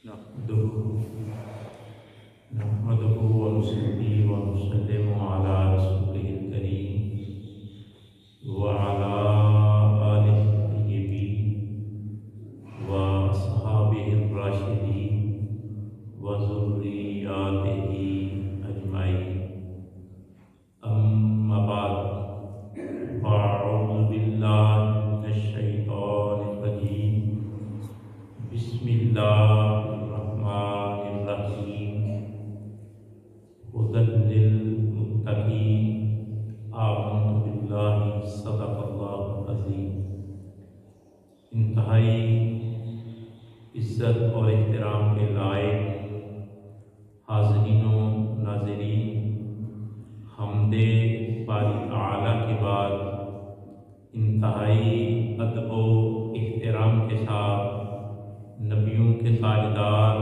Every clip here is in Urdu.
نحمده ونصلي ونسلم على رسوله الكريم وعلى آله الطيبين وأصحابه الراشدين وذرياته أجمعين. أما بعد، فأعوذ بالله من الشيطان الرجيم. بسم الله الرحمن الرحيم. هدى للمتقين. آمنت بالله. صدق اللہ العظیم. انتہائی عزت اور احترام کے لائق حاضرین و ناظرین، حمد باری تعالیٰ کے بعد انتہائی ادب و احترام کے ساتھ نبیوں کے تاجدار،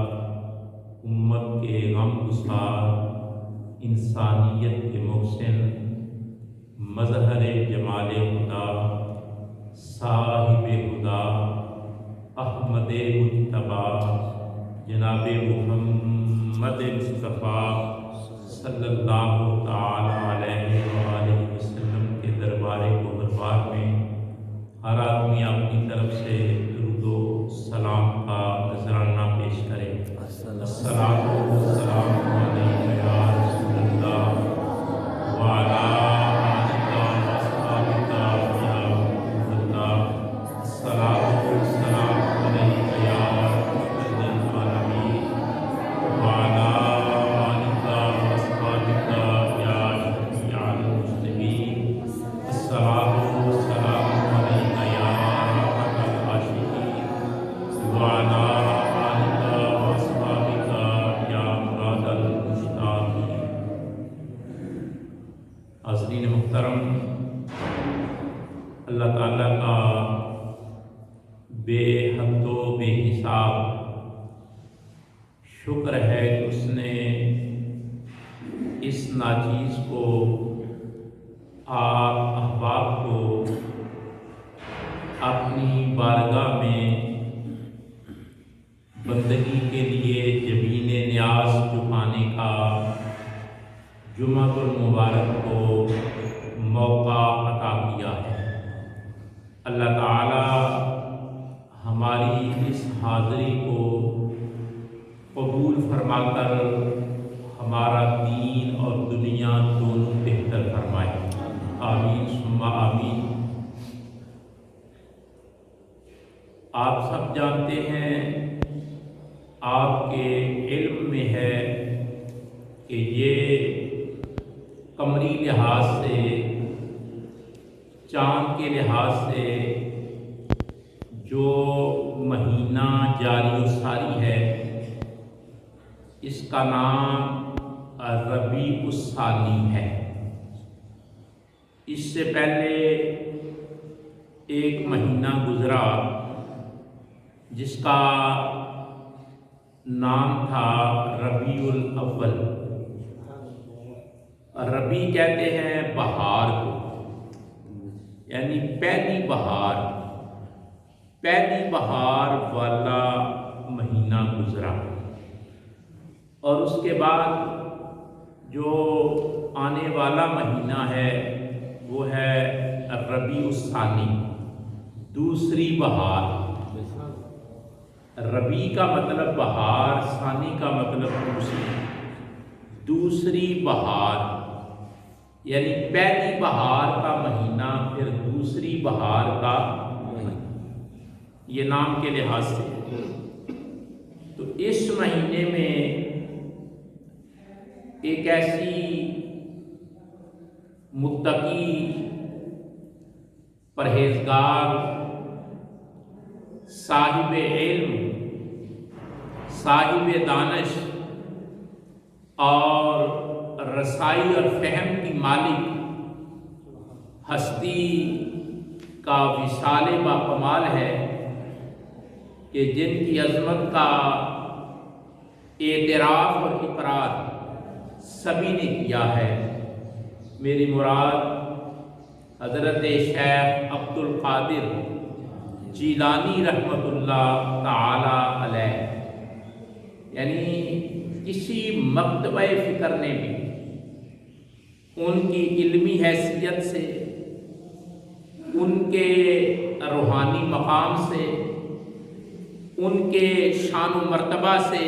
امت کے غم گسار، انسانیت کے محسن، مظہر جمال خدا، صاحب خدا، احمد مجتبی، جناب محمد مصطفیٰ صلی اللہ تعالی علیہ وآلہ وسلم کے دربار گوہربار میں ہر آدمی اپنی طرف سے درود و سلام کا نذرانہ پیش کرے. السلام علیکم یا رسول اللہ وعلی آلک واصحابک یا رسول اللہ. السلام علیک یا رحمۃ للعالمین وعلی آلک واصحابک یا شفیع المذنبین. السلام علیک یا رحمۃ العاشقین وعلی آلک واصحابک یا مراد المشتاقین. حاضرین محترم، اللہ تعالیٰ کا بے حد و بے حساب شکر ہے کہ اس نے اس ناچیز کو، آپ احباب کو اپنی بارگاہ میں بندگی کے لیے جبین نیاز جھکانے کا جمعۃ المبارک کو موقع عطا کیا ہے. اللہ تعالی ہماری اس حاضری کو قبول فرما کر ہمارا دین اور دنیا دونوں بہتر فرمائے. آمین ثم آمین. آپ سب جانتے ہیں، آپ کے علم میں ہے کہ یہ قمری لحاظ سے، چاند کے لحاظ سے جو مہینہ جاری و ساری ہے، اس کا نام ربیع الثانی ہے. اس سے پہلے ایک مہینہ گزرا جس کا نام تھا ربیع الاول. ربیع کہتے ہیں بہار کو، یعنی پہلی بہار والا مہینہ گزرا. اور اس کے بعد جو آنے والا مہینہ ہے وہ ہے ربیع الثانی، دوسری بہار. ربیع کا مطلب بہار، ثانی کا مطلب دوسری بہار، یعنی پہلی بہار کا مہینہ پھر دوسری بہار کا مہینہ، یہ نام کے لحاظ سے. تو اس مہینے میں ایک ایسی متقی، پرہیزگار، صاحب علم، صاحب دانش اور رسائی اور فہم کی مالک ہستی کا وصال باکمال ہے کہ جن کی عظمت کا اعتراف اور اقرار سبھی نے کیا ہے. میری مراد حضرت شیخ عبد القادر جیلانی رحمۃ اللہ تعالی علیہ. مکتبہ فکر نے بھی ان کی علمی حیثیت سے، ان کے روحانی مقام سے، ان کے شان و مرتبہ سے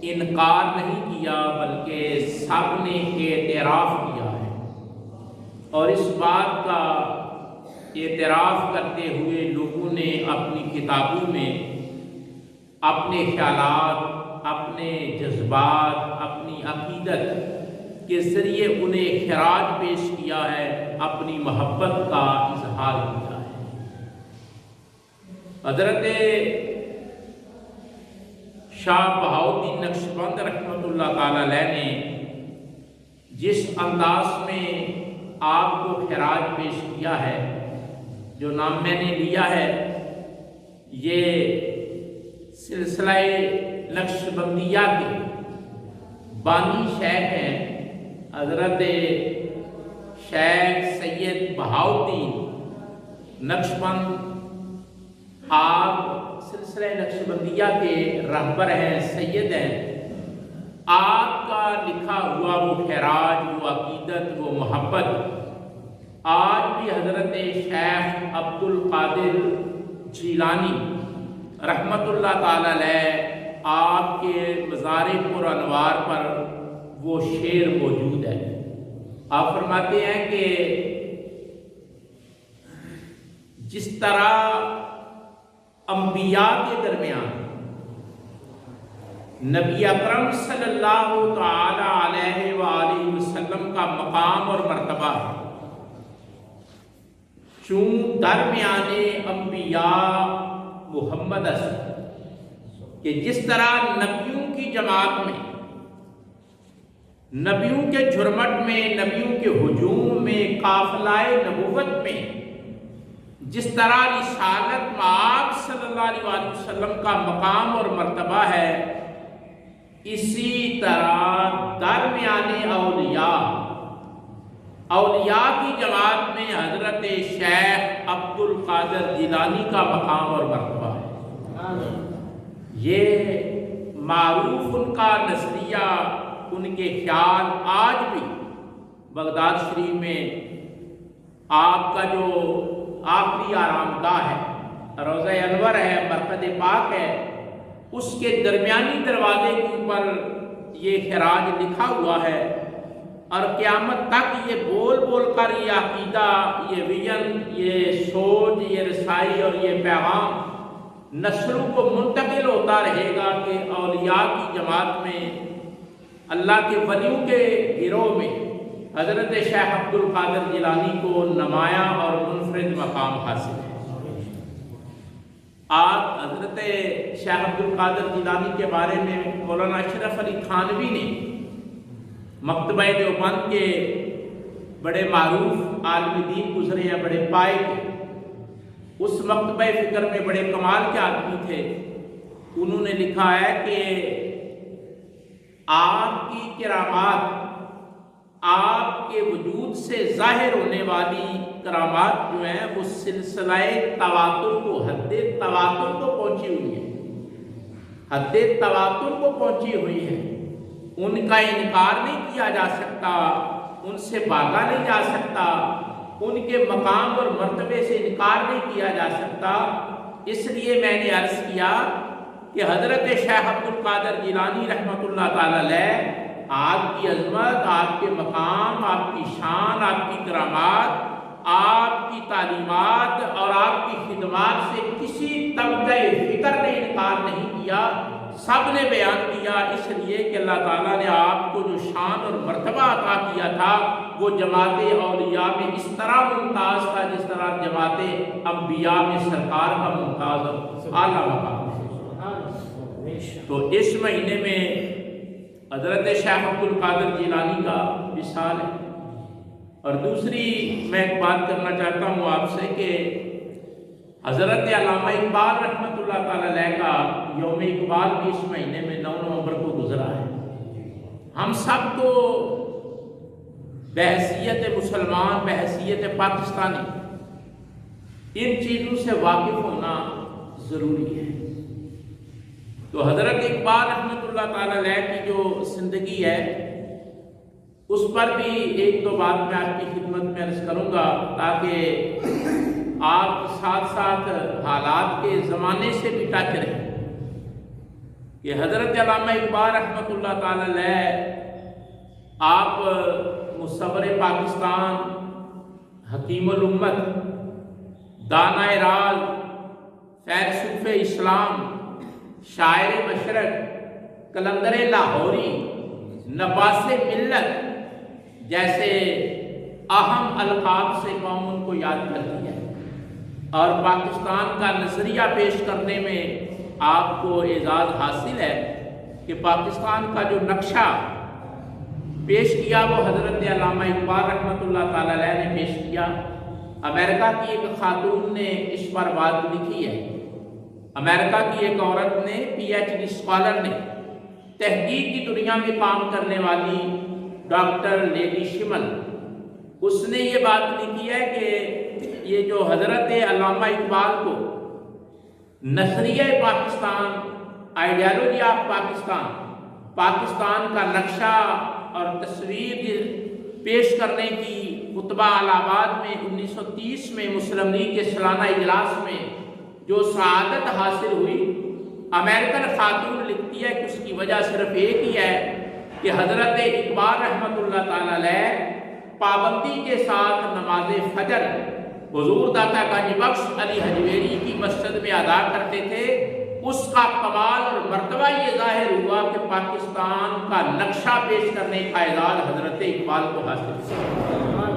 انکار نہیں کیا، بلکہ سب نے اعتراف کیا ہے، اور اس بات کا اعتراف کرتے ہوئے لوگوں نے اپنی کتابوں میں اپنے خیالات، اپنے جذبات، اپنی عقیدت کے ذریعے انہیں خراج پیش کیا ہے، اپنی محبت کا اظہار کیا ہے۔ حضرت شاہ بہاؤالدین نقشبند رحمۃ اللہ تعالی علیہ نے جس انداز میں آپ کو خراج پیش کیا ہے، جو نام میں نے لیا ہے، یہ سلسلہ نقشبندیہ کے بانی شیخ ہیں حضرت شیخ سید بہاؤالدین نقشبند۔ آپ سلسلہ نقشبندیہ کے رہبر ہیں، سید ہیں۔ آپ کا لکھا ہوا وہ خراج، وہ عقیدت، وہ محبت آج بھی حضرت شیخ عبد القادر جیلانی رحمۃ اللہ تعالی علیہ آپ کے مزار پر انوار پر وہ شعر موجود ہے۔ آپ فرماتے ہیں کہ جس طرح انبیاء کے درمیان نبی اکرم صلی اللہ تعالی علیہ وآلہ وسلم کا مقام اور مرتبہ ہے، چون درمیان انبیاء محمد کہ جس طرح نبیوں کی جماعت میں، نبیوں کے جھرمٹ میں، نبیوں کے ہجوم میں، قافلہ نبوت میں جس طرح رسالت مآب صلی اللہ علیہ وسلم کا مقام اور مرتبہ ہے، اسی طرح درمیان اولیاء کی جماعت میں حضرت شیخ عبد القادر جیلانی کا مقام اور مرتبہ ہے۔ یہ معروف ان کا نظریہ، ان کے خیال آج بھی بغداد شریف میں آپ کا جو آخری آرام گاہ ہے، روضہ انور ہے، مرقد پاک ہے، اس کے درمیانی دروازے کے اوپر یہ خراج لکھا ہوا ہے، اور قیامت تک یہ بول بول کر یہ عقیدہ، یہ ویژن، یہ سوچ، یہ رسائی اور یہ پیغام نسلوں کو منتقل ہوتا رہے گا کہ اولیاء کی جماعت میں، اللہ کے ولیوں کے گروہ میں حضرت شیخ عبد القادر جیلانی کو نمایاں اور منفرد مقام حاصل ہے۔ آپ حضرت شیخ عبد القادر جیلانی کے بارے میں مولانا اشرف علی تھانوی نے مکتبہ دیوبند کے بڑے معروف عالم دین گزرے ہیں، بڑے پائے کے، اس مکتبہ فکر میں بڑے کمال کے آدمی تھے۔ انہوں نے لکھا ہے کہ آپ کی کرامات، آپ کے وجود سے ظاہر ہونے والی کرامات جو ہیں وہ سلسلہ تواتر کو، حد تواتر کو پہنچی ہوئی ہے، حد تواتر کو پہنچی ہوئی ہے۔ ان کا انکار نہیں کیا جا سکتا، ان سے بھاگا نہیں جا سکتا، ان کے مقام اور مرتبے سے انکار نہیں کیا جا سکتا۔ اس لیے میں نے عرض کیا کہ حضرت شیخ عبد القادر جیلانی رحمۃ اللہ تعالی علیہ، آپ کی عظمت، آپ کے مقام، آپ کی شان، آپ کی کرامات، آپ کی تعلیمات اور آپ کی خدمات سے کسی طبقہ فکر نے انکار نہیں کیا، سب نے بیان کیا، اس لیے کہ اللہ تعالیٰ نے آپ کو جو شان اور مرتبہ عطا کیا تھا وہ جماعت اولیاء میں اس طرح ممتاز تھا جس طرح جماعت انبیاء میں سرکار کا ممتاز اور اعلیٰ مقام ہے۔ تو اس مہینے میں حضرت شیخ عبد القادر جیلانی کا وصال ہے۔ اور دوسری میں ایک بات کرنا چاہتا ہوں آپ سے کہ حضرت علامہ اقبال رحمۃ اللہ تعالی علیہ کا یوم اقبال بھی اس مہینے میں 9 نومبر کو گزرا ہے۔ ہم سب کو بحیثیت مسلمان، بحیثیت پاکستانی ان چیزوں سے واقف ہونا ضروری ہے۔ تو حضرت اقبال رحمۃ اللہ تعالی علیہ کی جو زندگی ہے اس پر بھی ایک دو بات میں آپ کی خدمت میں عرض کروں گا، تاکہ آپ ساتھ ساتھ حالات کے زمانے سے بھی ٹچ رہیں کہ حضرت علامہ اقبال رحمۃ اللہ تعالی علیہ آپ مصور پاکستان، حکیم الامت، دانائے راز، فیلسوف اسلام، شاعر مشرق، کلندر لاہوری، نباس ملت جیسے اہم القاب سے قوم ان کو یاد کرتی ہے، اور پاکستان کا نظریہ پیش کرنے میں آپ کو اعزاز حاصل ہے کہ پاکستان کا جو نقشہ پیش کیا وہ حضرت علامہ اقبال رحمۃ اللہ تعالی علیہ نے پیش کیا۔ امریکہ کی ایک خاتون نے اس پر بات لکھی ہے، امریکہ کی ایک عورت نے پی ایچ ڈی اسکالر نے، تحقیق کی دنیا میں کام کرنے والی ڈاکٹر لیڈی شمل، اس نے یہ بات لکھی ہے کہ یہ جو حضرت علامہ اقبال کو نظریہ پاکستان، آئیڈیالوجی آف پاکستان، پاکستان کا نقشہ اور تصویر پیش کرنے کی خطبہ الہ آباد میں 1930 میں مسلم لیگ کے سالانہ اجلاس میں جو سعادت حاصل ہوئی، امریکن خاتون لکھتی ہے کہ اس کی وجہ صرف ایک ہی ہے کہ حضرت اقبال رحمۃ اللہ تعالی علیہ پابندی کے ساتھ نماز فجر حضور داتا گنج بخش علی حجویری کی مسجد میں ادا کرتے تھے۔ اس کا کمال اور مرتبہ یہ ظاہر ہوا کہ پاکستان کا نقشہ پیش کرنے کا اعزاز حضرت اقبال کو حاصل ہوا۔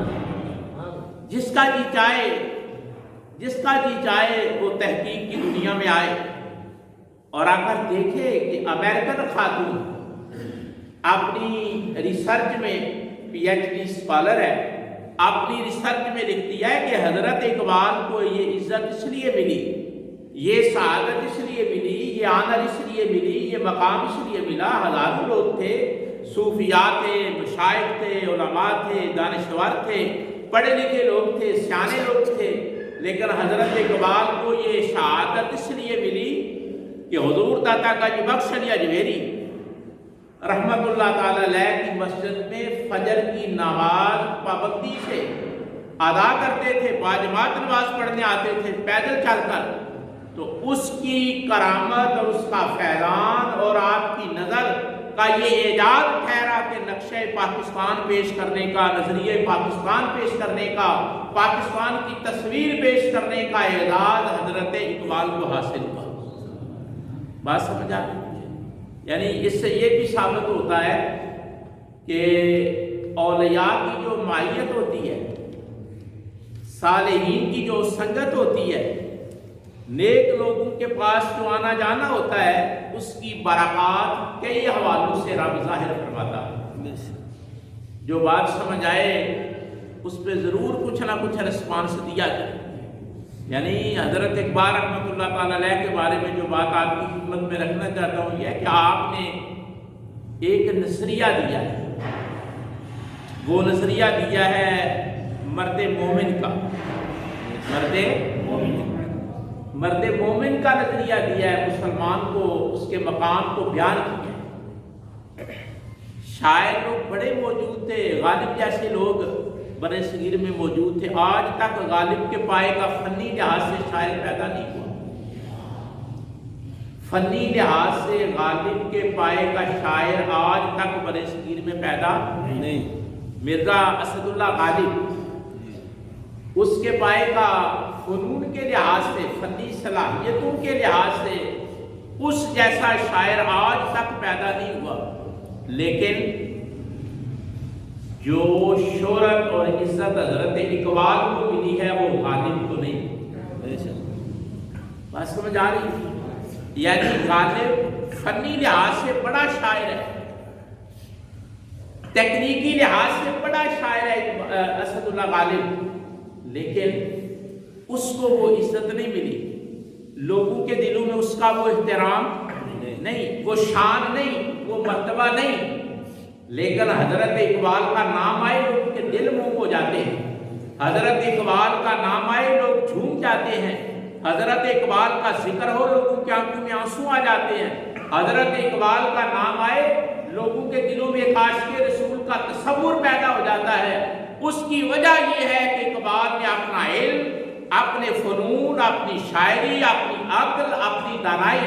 جس کا جی چاہے وہ تحقیق کی دنیا میں آئے اور آ کر دیکھے کہ امریکن خاتون اپنی ریسرچ میں پی ایچ ڈی اسکالر ہے، اپنی ریسرچ میں لکھتی ہے کہ حضرت اقبال کو یہ عزت اس لیے ملی، یہ سعادت اس لیے ملی، یہ آنر اس لیے ملی، یہ مقام اس لیے ملا۔ ہزاروں لوگ تھے، صوفیاء تھے، مشائخ تھے، علماء تھے، دانشور تھے، پڑھے لکھے لوگ تھے، سیانے لوگ تھے، لیکن حضرت اقبال کو یہ شہادت اس لیے ملی کہ حضور داتا گنج بخش علی حجویری رحمت اللہ تعالی علیہ کی مسجد میں فجر کی نماز پابندی سے ادا کرتے تھے، باجماعت نماز پڑھنے آتے تھے پیدل چل کر، تو اس کی کرامت اور اس کا فیضان اور آپ کی نظر کا یہ اعجاز ٹھہرا کہ نقشہ پاکستان پیش کرنے کا، نظریہ پاکستان پیش کرنے کا، پاکستان کی تصویر پیش کرنے کا اعزاز حضرت اقبال کو حاصل ہوا۔ بات سمجھ آ رہی؟ یعنی اس سے یہ بھی ثابت ہوتا ہے کہ اولیاء کی جو معیت ہوتی ہے، صالحین کی جو سنگت ہوتی ہے، نیک لوگوں کے پاس جو آنا جانا ہوتا ہے، اس کی برکات کئی حوالوں سے رب ظاہر فرماتا ہے۔ جو بات سمجھ آئے اس پہ ضرور کچھ نہ کچھ رسپانس دیا جائے۔ یعنی حضرت اقبال رحمۃ اللہ تعالی علیہ کے بارے میں جو بات آپ کی خدمت میں رکھنا چاہتا ہوں یہ ہے کہ آپ نے ایک نظریہ دیا ہے، وہ نظریہ دیا ہے مرد مومن کا، مرد مومن کا نظریہ دیا ہے، مسلمان کو اس کے مقام کو بیان کیا ہے۔ شاعر لوگ بڑے موجود تھے، غالب جیسے لوگ برے صغیر میں موجود تھے، آج تک غالب کے پائے کا فنی لحاظ سے شاعر پیدا نہیں ہوا، فنی لحاظ سے غالب کے پائے کا شاعر آج تک برے صغیر میں پیدا نہیں۔ مرزا اسد اللہ غالب اس کے پائے کا فنون کے لحاظ سے، فنی صلاحیتوں کے لحاظ سے اس جیسا شاعر آج تک پیدا نہیں ہوا، لیکن جو شہرت اور عزت حضرت اقبال کو ملی ہے وہ غالب کو نہیں۔ بات سمجھ آ رہی؟ یعنی غالب فنی لحاظ سے بڑا شاعر ہے، تکنیکی لحاظ سے بڑا شاعر ہے اسد اللہ غالب، لیکن اس کو وہ عزت نہیں ملی، لوگوں کے دلوں میں اس کا وہ احترام نہیں، وہ شان نہیں، وہ مرتبہ نہیں۔ لیکن حضرت اقبال کا نام آئے لوگوں کے دل منہ ہو جاتے ہیں، حضرت اقبال کا نام آئے لوگ جھوم جاتے ہیں، حضرت اقبال کا ذکر ہو لوگوں کی آنکھوں میں آنسو آ جاتے ہیں، حضرت اقبال کا نام آئے لوگوں کے دلوں میں عاشق رسول کا تصور پیدا ہو جاتا ہے۔ اس کی وجہ یہ ہے کہ اقبال نے اپنا علم، اپنے فنون، اپنی شاعری، اپنی عقل، اپنی دانائی،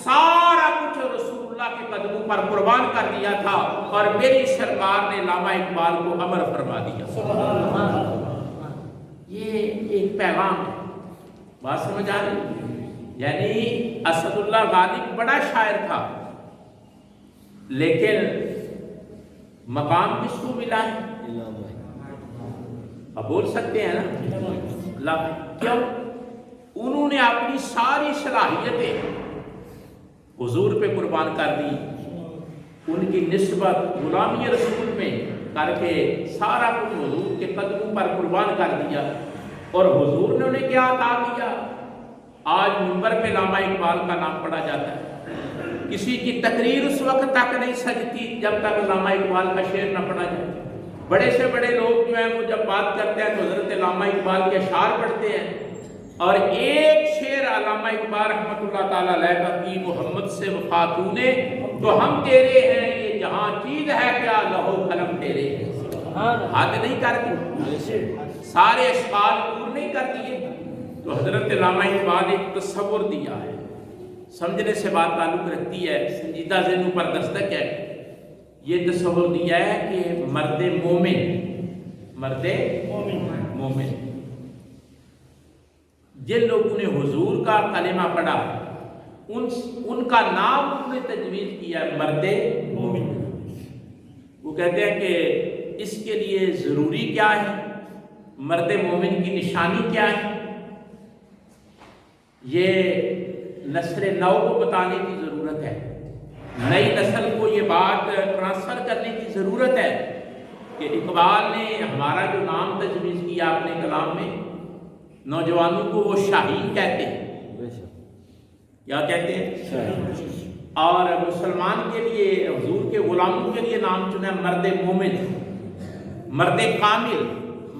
سارا کچھ رسول اللہ کے قدموں پر قربان کر دیا تھا، اور میری سرکار نے علامہ اقبال کو امر فرما دیا۔ یہ ایک پیغام ہے، بات سمجھ آ رہی؟ یعنی اسد اللہ غالب بڑا شاعر تھا، لیکن مقام کس کو ملا ہے؟ اب بول سکتے ہیں نا، کیوں؟ انہوں نے اپنی ساری صلاحیتیں حضور پہ قربان کر دی، ان کی نسبت غلامی رسول میں کر کے سارا کچھ حضور کے قدموں پر قربان کر دیا، اور حضور نے انہیں کیا عطا کیا؟ آج منبر پہ علامہ اقبال کا نام پڑھا جاتا ہے، کسی کی تقریر اس وقت تک نہیں سجتی جب تک علامہ اقبال کا شعر نہ پڑھا جائے۔ بڑے سے بڑے لوگ جو ہیں وہ جب بات کرتے ہیں تو حضرت علامہ اقبال کے اشعار پڑھتے ہیں، اور ایک شعر علامہ اقبال رحمۃ اللہ تعالیٰ علیہ کا کہ محمد سے وفا تو نے تو ہم تیرے ہیں، یہ جہاں چیز ہے کیا لہو قلم تیرے ہیں، حد نہیں کرتی، سارے اشعار پور نہیں کر دیے۔ تو حضرت علامہ اقبال ایک تصور دیا ہے، سمجھنے سے بات تعلق رکھتی ہے، سنجیدہ ذہنوں پر دستک ہے۔ یہ تصور دیا ہے کہ مرد مومن جن لوگوں نے حضور کا کلمہ پڑھا ان کا نام انہوں نے تجویز کیا مرد مومن۔ وہ کہتے ہیں کہ اس کے لیے ضروری کیا ہے، مرد مومن کی نشانی کیا ہے، یہ نسل نو کو بتانے کی ضرورت ہے، نئی نسل کو یہ بات ٹرانسفر کرنے کی ضرورت ہے کہ اقبال نے ہمارا جو نام تجویز کیا اپنے کلام میں، نوجوانوں کو وہ شاہین کہتے ہیں، کیا کہتے ہیں؟ اور مسلمان کے لیے، حضور کے غلاموں کے لیے نام چنا مرد مومن، مرد کامل،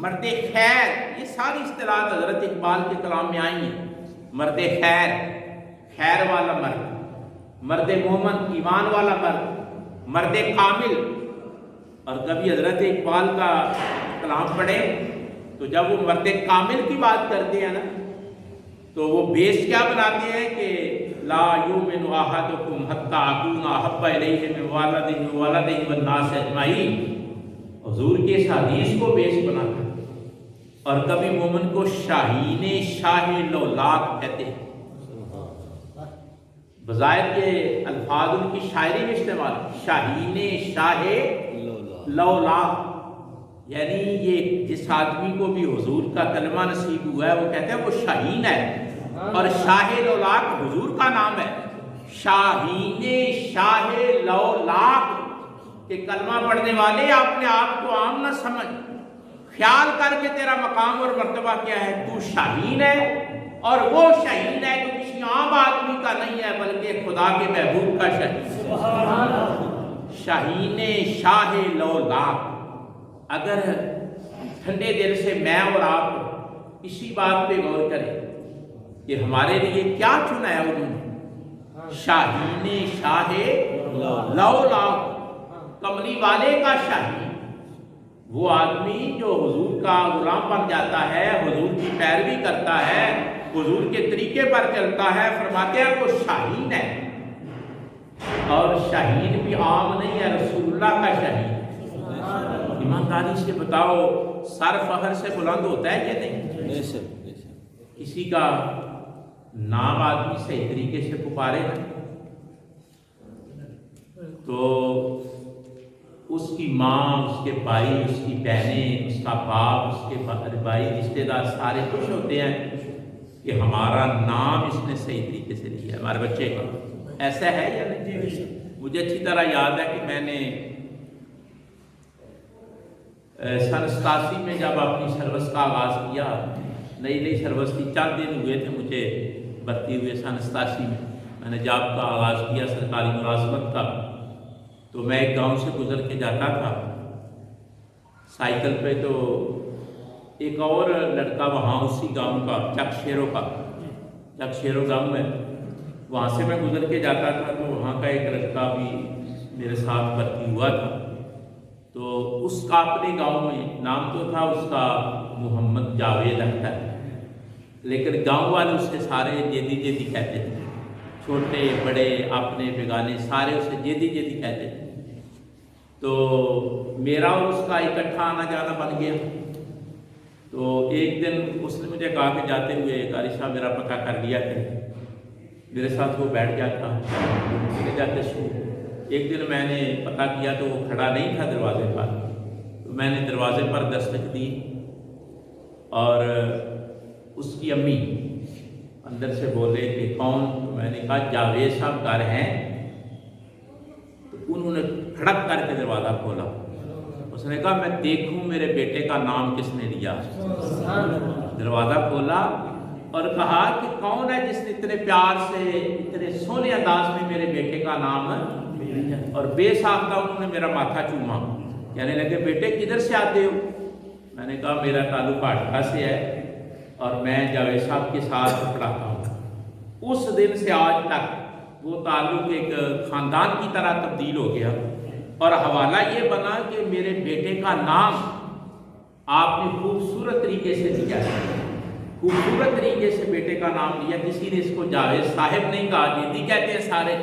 مرد خیر۔ یہ ساری اصطلاحات حضرت اقبال کے کلام میں آئی ہیں۔ مرد خیر، خیر والا مرد، مرد مومن، ایمان والا مرد، مرد کامل۔ اور کبھی حضرت اقبال کا کلام پڑھیں تو جب وہ مرد کامل کی بات کرتے ہیں نا تو وہ بیس کیا بناتے ہیں کہ لا یؤمن احدکم حتی اکون احب الیہ من والدہ والناس اجمعین، حضور کے اس حدیث کو بیس بناتا ہے۔ اور کبھی مومن کو شاہین شاہ لولاک کہتے ہیں، بظاہر یہ الفاظ ان کی شاعری میں استعمال، شاہین شاہ لولاک، یعنی یہ جس آدمی کو بھی حضور کا کلمہ نصیب ہوا ہے وہ کہتے ہیں وہ شاہین ہے، اور شاہ لولاک حضور کا نام ہے۔ شاہین شاہ لولاک کہ کلمہ پڑھنے والے اپنے آپ کو عام نہ سمجھ، خیال کر کے تیرا مقام اور مرتبہ کیا ہے، تو شاہین ہے، اور وہ شاہین ہے جو کسی عام آدمی کا نہیں ہے بلکہ خدا کے محبوب کا شاہین، شاہین شاہ لولاک۔ اگر ٹھنڈے دل سے میں اور آپ اسی بات پہ غور کریں کہ ہمارے لیے کیا چنا ہے انہوں نے، شاہین شاہ لولاک، کملی والے کا شاہین، وہ آدمی جو حضور کا غلام بن جاتا ہے، حضور کی پیروی کرتا ہے، حضور کے طریقے پر چلتا ہے، فرماتے ہیں وہ شاہین ہے۔ اور شاہین بھی عام نہیں ہے، رسول اللہ کا شاہین۔ ایمانداری سے بتاؤ سر فخر سے بلند ہوتا ہے کہ نہیں؟ کسی کا نام آدمی صحیح طریقے سے پکارے نا تو اس کی ماں، اس کے بھائی، اس کی بہنیں، اس کا باپ، اس کے بھائی، رشتے دار سارے خوش ہوتے ہیں کہ ہمارا نام اس نے صحیح طریقے سے لیا ہے، ہمارے بچے کا۔ ایسا ہے یا نہیں؟ مجھے اچھی طرح یاد ہے کہ میں نے سن 87 میں جب اپنی سروس کا آغاز کیا، نئی سروس کی، چند دن ہوئے تھے مجھے بھرتی ہوئے سن 87 میں نے جاب کا آغاز کیا سرکاری ملازمت کا۔ تو میں ایک گاؤں سے گزر کے جاتا تھا سائیکل پہ، تو ایک اور لڑکا وہاں اسی گاؤں کا، چک شیرو گاؤں ہے، وہاں سے میں گزر کے جاتا تھا تو وہاں کا ایک لڑکا بھی میرے ساتھ بھرتی ہوا تھا، تو اس کا اپنے گاؤں میں نام تو تھا اس کا محمد جاوید اختر، لیکن گاؤں والے اس سے سارے جیدی جیدی کہتے تھے، چھوٹے بڑے اپنے بیگانے سارے اسے جیدی جیدی کہتے تھے۔ تو میرا اور اس کا اکٹھا آنا جانا بن گیا۔ تو ایک دن اس نے مجھے کہا کہ جاتے ہوئے قاری صاحب میرا پتہ کر لیا کہ میرے ساتھ وہ بیٹھ جاتا چلے جاتے سو۔ ایک دن میں نے پتہ کیا تو وہ کھڑا نہیں تھا دروازے پر، تو میں نے دروازے پر دستک دی اور اس کی امی اندر سے بولے کہ کون؟ میں نے کہا جاوید صاحب گھر ہیں؟ تو انہوں نے کھڑک کر کے دروازہ کھولا، اس نے کہا میں دیکھوں میرے بیٹے کا نام کس نے لیا۔ دروازہ کھولا اور کہا کہ کون ہے جس نے اتنے پیار سے اتنے سونے انداز میں میرے بیٹے کا نام لیا؟ اور بے ساختہ انہوں نے میرا ماتھا چوما، کہنے لگے بیٹے کدھر سے آتے ہو؟ میں نے کہا میرا تعلق اٹھا سے ہے اور میں جاوید صاحب کے ساتھ پڑھاتا ہوں۔ اس دن سے آج تک وہ تعلق ایک خاندان کی طرح تبدیل ہو گیا، اور حوالہ یہ بنا کہ میرے بیٹے کا نام آپ نے خوبصورت طریقے سے لیا ہے، خوبصورت طریقے سے بیٹے کا نام لیا۔ کسی نے اس کو جاوید صاحب نہیں کہا، جیدی کہتے ہیں سارے،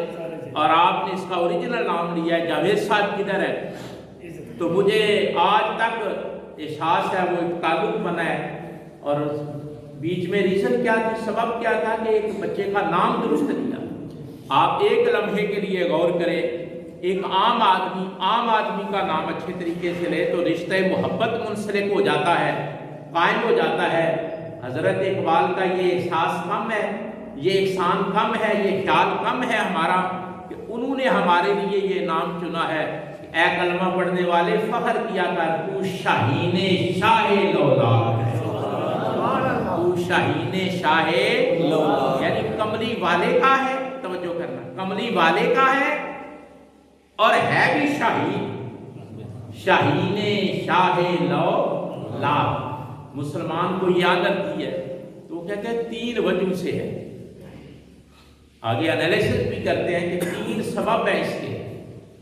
اور آپ نے اس کا اوریجنل نام لیا ہے جاوید صاحب کدھر ہے؟ تو مجھے آج تک احساس ہے وہ ایک تعلق بنا ہے۔ اور بیچ میں ریزن کیا تھی، سبب کیا تھا کہ ایک بچے کا نام درست لیا۔ آپ ایک لمحے کے لیے غور کریں، ایک عام آدمی کا نام اچھے طریقے سے لے تو رشتہ محبت منسلک ہو جاتا ہے، قائم ہو جاتا ہے۔ حضرت اقبال کا یہ احساس کم ہے، یہ احسان کم ہے، یہ خیال کم ہے ہمارا کہ انہوں نے ہمارے لیے یہ نام چنا ہے۔ اے کلمہ پڑھنے والے فخر کیا کر، تو شاہین شاہ لولاب ہے، تو شاہین شاہ لولاب، یعنی کملی والے کا ہے، توجہ کرنا، کملی والے کا ہے اور ہے بھی شاہین شاہ لولاب۔ مسلمان کو یہ عادت دی ہے تو وہ کہتے ہیں 3 وجہ سے ہے، آگے انالیسس بھی کرتے ہیں کہ 3 سبب ہیں اس کے۔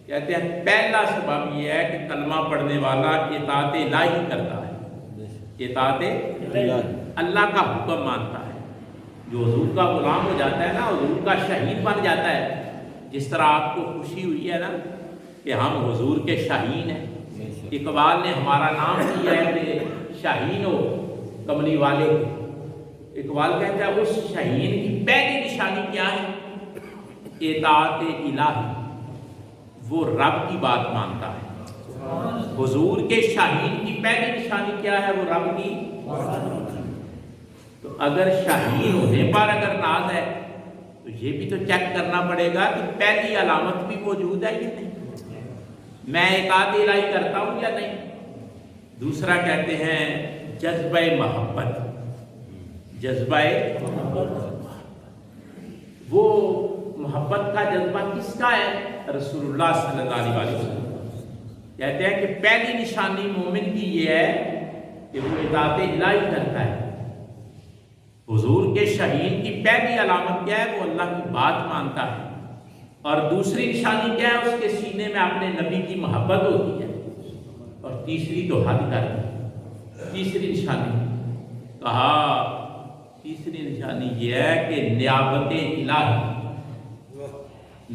کہتے ہیں پہلا سبب یہ ہے کہ کلمہ پڑھنے والا اطاعت الہی کرتا ہے، اطاعت اللہ کا حکم مانتا ہے۔ جو حضور کا غلام ہو جاتا ہے نا، حضور کا شہید بن جاتا ہے۔ جس طرح آپ کو خوشی ہوئی ہے نا کہ ہم حضور کے شاہین ہیں، اقبال نے ہمارا نام دیا ہے کہ شاہین ہو کملی والے کے۔ اقبال کہتا ہے اس شاہین کی پہلی نشانی کیا ہے؟ اطاعت الہی، وہ رب کی بات مانتا ہے۔ حضور کے شاہین کی پہلی نشانی کیا ہے؟ وہ رب کی بات۔ تو اگر شاہین ہونے پر اگر ناز ہے تو یہ بھی تو چیک کرنا پڑے گا کہ پہلی علامت بھی موجود ہے یا نہیں، میں اطاعت الہی کرتا ہوں یا نہیں۔ دوسرا کہتے ہیں جذبہ محبت، جذبہ وہ محبت کا جذبہ کس کا ہے؟ رسول اللہ صلی اللہ علیہ وسلم۔ کہتے ہیں کہ پہلی نشانی مومن کی یہ ہے کہ وہ اطاعت الہی کرتا ہے۔ حضور کے شاہین کی پہلی علامت کیا ہے؟ وہ اللہ کی بات مانتا ہے۔ اور دوسری نشانی کیا ہے؟ اس کے سینے میں اپنے نبی کی محبت ہوتی ہے۔ اور تیسری تو حد کر دی، تیسری نشانی کہا، تیسری نشانی یہ ہے کہ نیابت الہی،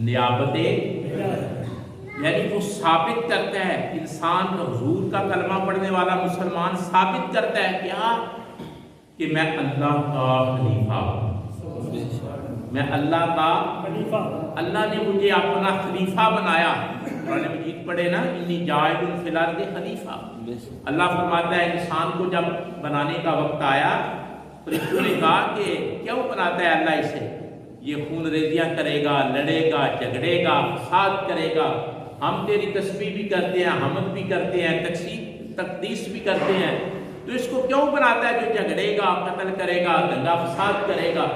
نیابت یعنی وہ ثابت کرتا ہے، انسان حضور کا کلمہ پڑھنے والا مسلمان ثابت کرتا ہے کیا؟ کہ میں اللہ کا خلیفہ ہوں، میں اللہ کا خلیفہ، اللہ نے مجھے اپنا خلیفہ بنایا۔ قرآن مجید پڑھے نا، انی جاعل فی الارض خلیفہ۔ اللہ فرماتا ہے انسان کو جب بنانے کا وقت آیا، فرشتوں نے کہا کہ کیوں بناتا ہے اللہ اسے؟ یہ خون ریزیاں کرے گا، لڑے گا، جھگڑے گا، فساد کرے گا۔ ہم تیری تسبیح بھی کرتے ہیں، حمد بھی کرتے ہیں، تقدیس بھی کرتے ہیں، تو اس کو کیوں بناتا ہے جو جھگڑے گا، قتل کرے گا، دنگا فساد کرے گا؟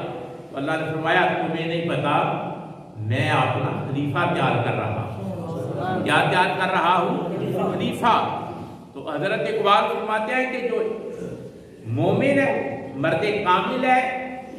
تو اللہ نے فرمایا تمہیں نہیں پتا، میں اپنا خلیفہ تیار کر رہا ہوں۔ کیا تیار کر رہا ہوں؟ خلیفہ۔ تو حضرت اقبال فرماتے ہیں کہ جو مومن ہے، مرد کامل ہے،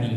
3।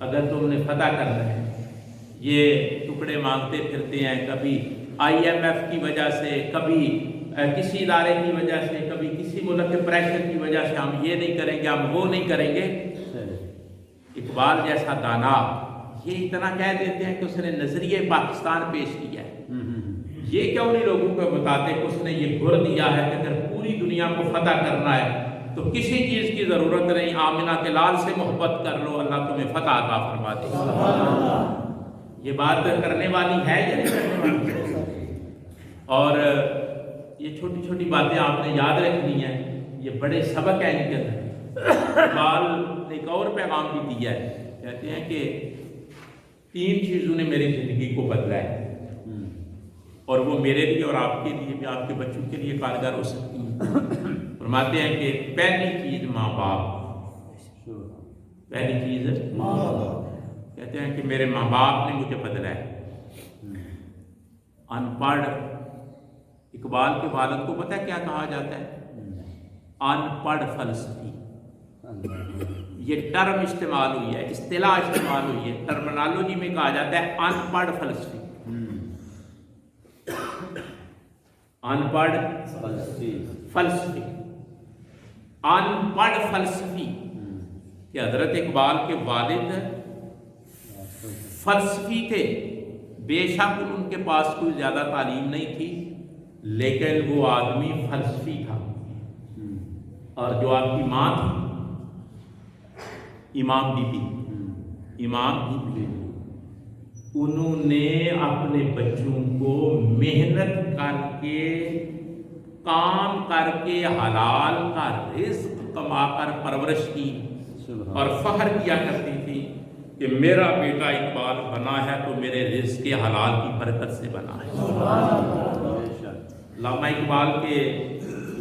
اگر تم نے فتح کرنا ہے. یہ ٹکڑے مانگتے پھرتے ہیں، کبھی IMF کی وجہ سے، کبھی کسی ادارے کی وجہ سے، کبھی کسی ملک کے پریشر کی وجہ سے ہم یہ نہیں کریں گے، ہم وہ نہیں کریں گے. اقبال جیسا دانا یہ اتنا کہہ دیتے ہیں کہ اس نے نظریہ پاکستان پیش کیا ہے. یہ کیوں نہیں لوگوں کو بتاتے کہ اس نے یہ گر دیا ہے کہ اگر پوری دنیا کو فتح کرنا ہے تو کسی چیز کی ضرورت نہیں، آمنہ کے لال سے محبت کر لو، اللہ تمہیں فتح عطا فرما دے گا. یہ بات کرنے والی ہے یا نہیں کرنے والی؟ اور یہ چھوٹی چھوٹی باتیں آپ نے یاد رکھنی ہیں، یہ بڑے سبق ہیں ان کے اندر. اقبال نے ایک اور پیغام بھی دیا ہے، کہتے ہیں کہ 3 چیزوں نے میری زندگی کو بدلا ہے، اور وہ میرے لیے اور آپ کے لیے بھی، آپ کے بچوں کے لیے کارگر ہو سکتی ہیں. فرماتے ہیں کہ پہلی چیز ماں باپ، پہلی چیز ماں باپ. کہتے ہیں کہ میرے ماں باپ نے مجھے بدلا ہے. ان پڑھ اقبال کے والد کو پتہ ہے کیا کہا جاتا ہے؟ ان پڑھ فلسفی. یہ ٹرم استعمال ہوئی ہے، اصطلاح استعمال ہوئی ہے، ٹرمنالوجی میں کہا جاتا ہے ان پڑھ فلسفی. ان پڑھ فلسفی، ان پڑھ فلسفی. کہ حضرت اقبال کے والد فلسفی تھے. بے شک ان کے پاس کوئی زیادہ تعلیم نہیں تھی، لیکن وہ آدمی فلسفی تھا. اور جو آپ کی ماں تھی امام بی بی، امام بی بی، انہوں نے اپنے بچوں کو محنت کر کے، کام کر کے حلال کا رزق کما کر پرورش کی، اور فخر کیا کرتی تھی کہ میرا بیٹا اقبال بنا ہے تو میرے رزق کے حلال کی برکت سے بنا ہے. علامہ اقبال کے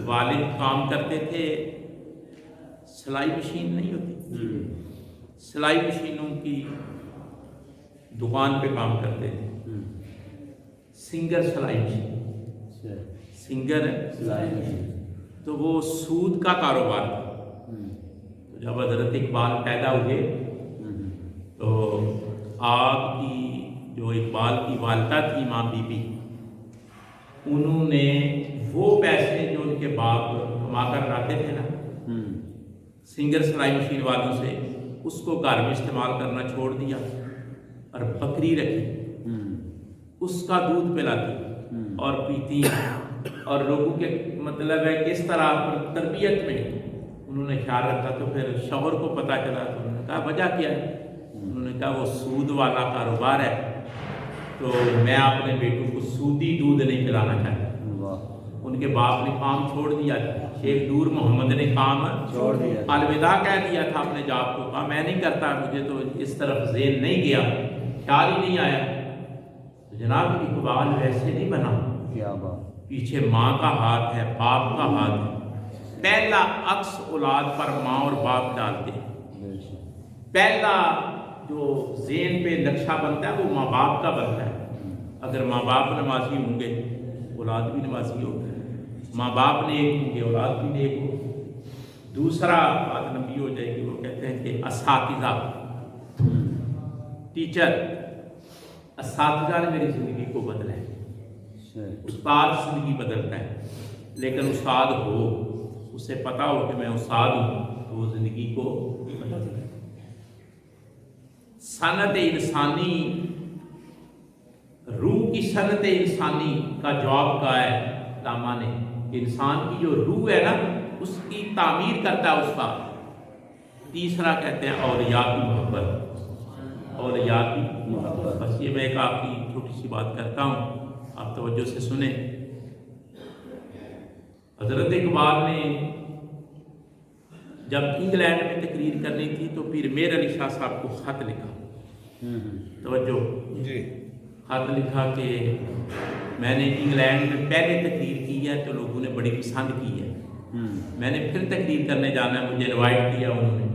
والد کام کرتے تھے، سلائی مشین نہیں ہوتی، سلائی مشینوں کی دکان پہ کام کرتے تھے. سنگر سلائی مشین، سنگر سلائی مشین. تو وہ سود کا کاروبار تھا. تو جب حضرت اقبال پیدا ہوئے تو آپ کی جو اقبال کی والدہ تھی ماں بی بی، انہوں نے وہ پیسے جو ان کے باپ کما کر لاتے تھے نا سنگر سلائی مشین والوں سے، اس کو گھر میں استعمال کرنا چھوڑ دیا اور بکری رکھی، اس کا دودھ پلاتی اور پیتی، اور لوگوں کے مطلب ہے کس طرح تربیت میں انہوں نے خیال رکھا. تو پھر شوہر کو پتہ چلا تو انہوں نے کہا وجہ کیا ہے؟ انہوں نے کہا وہ سود والا کاروبار ہے، تو میں اپنے بیٹوں کو سودی دودھ نہیں پلانا چاہتا. ان کے باپ نے کام چھوڑ دیا تھا، شیخ نور محمد نے کام چھوڑ دیا، الوداع کہہ دیا تھا اپنے جاب کو. کہا میں نہیں کرتا، مجھے تو اس طرف ذہن نہیں گیا، خیال ہی نہیں آیا. تو جناب اقبال ویسے نہیں بنا، پیچھے ماں کا ہاتھ ہے، باپ کا ہاتھ ہے. پہلا عکس اولاد پر ماں اور باپ ڈالتے ہیں. پہلا جو ذہن پہ نقشہ بنتا ہے وہ ماں باپ کا بنتا ہے. اگر ماں باپ نمازی ہوں گے اولاد بھی نمازی ہوگی، ماں باپ نیک ہوں گے اولاد بھی نیک ہوگی. دوسرا بات نبی ہو جائے گی، وہ کہتے ہیں کہ اساتذہ، ٹیچر، اساتذہ نے میری زندگی کو بدلا ہے. استاد زندگی بدلتا ہے، لیکن استاد ہو، اسے پتا ہو کہ میں استاد ہوں، تو وہ زندگی کو بدلتا ہے. صنعت انسانی، روح کی صنعت انسانی کا جواب کہا ہے علامہ نے. انسان کی جو روح ہے نا اس کی تعمیر کرتا ہے استاد. تیسرا کہتے ہیں اولیاء کی محبت، اولیاء کی محبت. بس یہ میں ایک آپ کی چھوٹی سی بات کرتا ہوں، آپ توجہ سے سنیں. حضرت اقبال نے جب انگلینڈ میں تقریر کرنی تھی تو پیر میر علی شاہ صاحب کو خط لکھا. توجہ جی، خط لکھا کہ میں نے انگلینڈ میں پہلے تقریر کی ہے تو لوگوں نے بڑی پسند کی ہے، میں نے پھر تقریر کرنے جانا ہے، مجھے انوائٹ کیا انہوں نے،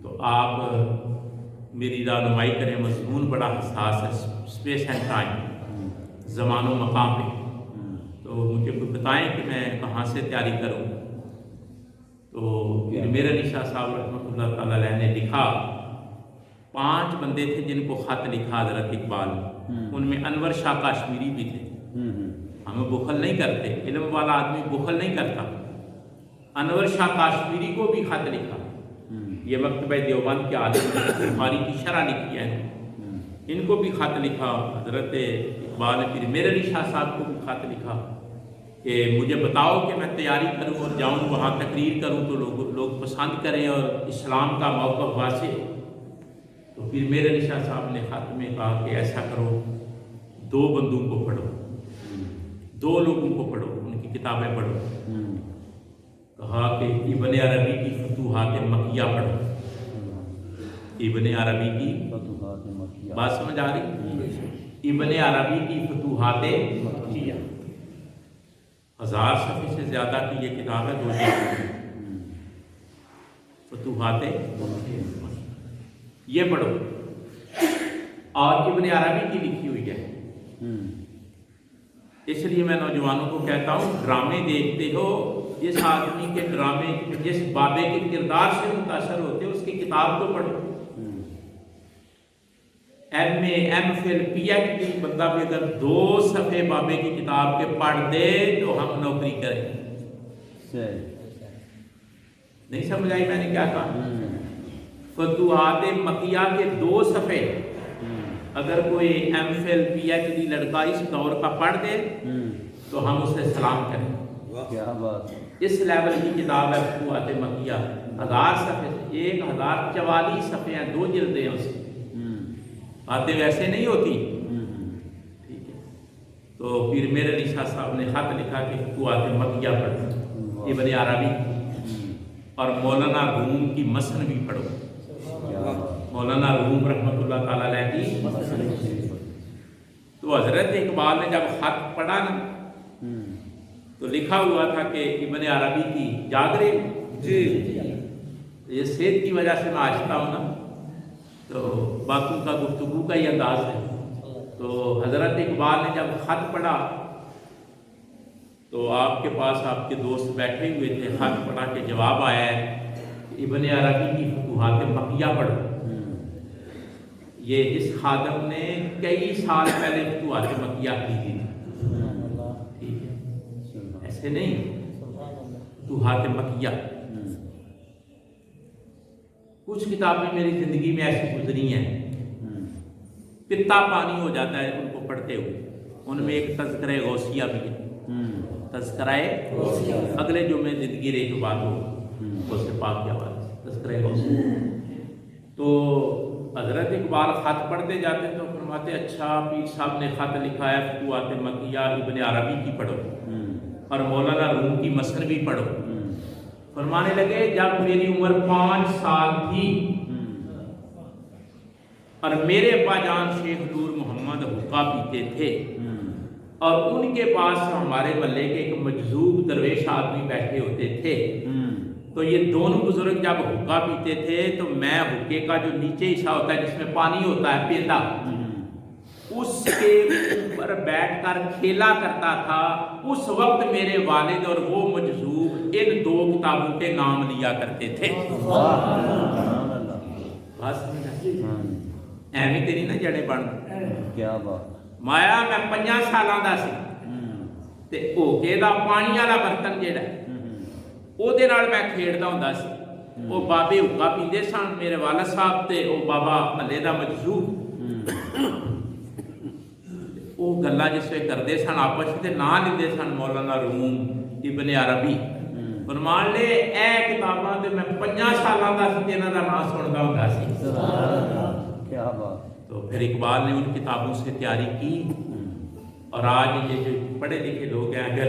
تو آپ میری رہنمائی کریں. مضمون بڑا حساس ہے، اسپیس اینڈ ٹائم، زمان و مقام پہ. تو مجھے کوئی بتائیں کہ میں کہاں سے تیاری کروں. تو پھر میرے علی شاہ صاحب رحمۃ اللہ تعالیٰ علیہ نے لکھا 5 بندے تھے جن کو خط لکھا حضرت اقبال نے، ان میں انور شاہ کاشمیری بھی تھے۔ ہمیں بخل نہیں کرتے، علم والا آدمی بخل نہیں کرتا۔ انور شاہ کاشمیری کو بھی خط لکھا، یہ مکتبہ دیوبند کے عالم نے بخاری کی شرح لکھی ہے، ان کو بھی خط لکھا۔ حضرت اقبال نے پھر میرے علی شاہ صاحب کو بھی خط لکھا کہ مجھے بتاؤ کہ میں تیاری کروں اور جاؤں وہاں تقریر کروں تو لوگ پسند کریں اور اسلام کا موقف واضح ہو۔ تو پھر میرے علی شاہ صاحب نے خط میں کہا کہ ایسا کرو، 2 بندوں کو پڑھو، 2 لوگوں کو پڑھو، ان کی کتابیں پڑھو۔ کہا کہ ابن عربی کی فتوحات مکیہ پڑھو۔ ابن عربی کی بات سمجھ آ رہی؟ ابن عربی کی فتوحات مکیہ 1000 صفحے سے زیادہ کی یہ کتاب ہے، 2 جلد، فتوحات مکیہ، یہ پڑھو۔ اور ابن عربی کی لکھی ہوئی ہے۔ اس لیے میں نوجوانوں کو کہتا ہوں، ڈرامے دیکھتے ہو، جس آدمی کے ڈرامے، جس بابے کے کردار سے متاثر ہوتے ہو، اس کی کتاب تو پڑھو۔ M A, M Phil, P H D بندہ بھی اگر 2 صفحے بابے کی کتاب کے پڑھ دے تو ہم نوکری کریں۔ نہیں سمجھ آئی میں نے کیا کہا؟ فتوحات مکیہ کے 2 صفحے اگر کوئی M Phil, P H D لڑکا اس دور کا پڑھ دے تو ہم اسے سلام کریں۔ کیا بات ہے! اس لیول کی کتاب ہے فتوحات مکیہ، 1000 صفحے سے، 1044 صفحے ہیں، 2 جلدیں ہیں اس کی۔ باتیں ویسے نہیں ہوتی، ٹھیک ہے؟ تو پھر میرے علی شاہ صاحب نے خط لکھا کہ فتوحات مکیہ پڑھو، ابن عربی اور مولانا روم کی مثن بھی پڑھو۔ مولانا روم رحمۃ اللہ تعالیٰ علیہ کی۔ تو حضرت اقبال نے جب خط پڑھا نا تو لکھا ہوا تھا کہ ابن عربی کی جاگ رہے جی، یہ صحت کی وجہ سے میں آہستہ ہوں نا، تو باقی کا گفتگو کا ہی انداز ہے۔ تو حضرت اقبال نے جب خط پڑھا تو آپ کے پاس آپ کے دوست بیٹھے ہوئے تھے، خط پڑھا کے جواب آیا ہے کہ ابن عربی کی فتوحات مکیہ پڑھو۔ یہ اس خادم نے کئی سال پہلے فتوحات مکیہ کی تھی، ٹھیک ہے؟ ایسے نہیں، فتوحات مکیہ۔ کچھ کتابیں میری زندگی میں ایسی گزری ہیں، پتا پانی ہو جاتا ہے ان کو پڑھتے ہوئے۔ ان میں ایک تذکرہ غوثیہ بھی ہے، تذکرہ اگلے جو میں زندگی رہی تو بات ہو اس سے پاک کی آواز، تذکرہ غوثیہ۔ تو حضرت اقبال خط پڑھتے جاتے تو فرماتے اچھا پیر صاحب نے خط لکھا ہے فتوحات مکیہ ابن عربی کی پڑھو اور مولانا روم کی مثن بھی پڑھو۔ فرمانے لگے جب میری عمر 5 سال تھی اور میرے ابا جان شیخ نور محمد حقہ پیتے تھے اور ان کے پاس ہمارے محلے کے ایک مجذوب درویش آدمی بیٹھے ہوتے تھے، تو یہ دونوں بزرگ جب حقہ پیتے تھے تو میں حقے کا جو نیچے حصہ ہوتا ہے جس میں پانی ہوتا ہے پیندہ، اس کے اوپر بیٹھ کر کھیلا کرتا تھا۔ اس وقت میرے والد اور وہ مجذوب ان 2 کتابوں کے نام لیا کرتے تھے۔ ایویں تیری نہ جڑے بن کیا بات! مایا میں 5 سالاں دا سی تے اوکے دا پانی والا برتن جڑا او دے نال میں کھیڈدا ہوندا سی۔ وہ بابے حقہ پیندے سن، میرے والد صاحب تے او بابا محلے دا مجذوب، وہ گلاں جس وے کردے سن آپس تے نام لیندے سن مولانا روم، ابن عربی۔ فرمان لے اے کتاباں تے میں 5 سالاں دا سی تے انہاں دا نام سندا ہوندا سی۔ کیا بات! تو پھر اقبال نے ان کتابوں سے تیاری کی، اور آج یہ جو پڑھے لکھے لوگ ہیں اگر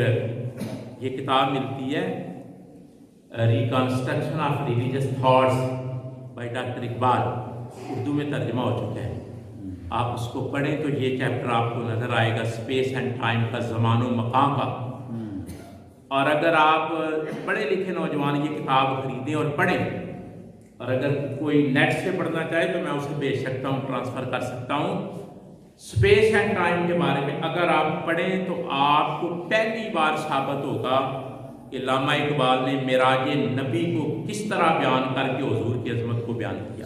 یہ کتاب ملتی ہے reconstruction of religious thoughts by doctor Iqbal, Urdu میں ترجمہ ہو چکا ہے، آپ اس کو پڑھیں تو یہ چیپٹر آپ کو نظر آئے گا اسپیس اینڈ ٹائم کا، زمان و مقام کا۔ اور اگر آپ پڑھے لکھے نوجوان یہ کتاب خریدیں اور پڑھیں، اور اگر کوئی نیٹ سے پڑھنا چاہے تو میں اسے بھیج سکتا ہوں، ٹرانسفر کر سکتا ہوں۔ اسپیس اینڈ ٹائم کے بارے میں اگر آپ پڑھیں تو آپ کو پہلی بار ثابت ہوگا کہ علامہ اقبال نے معراج نبی کو کس طرح بیان کر کے حضور کی عظمت کو بیان کیا۔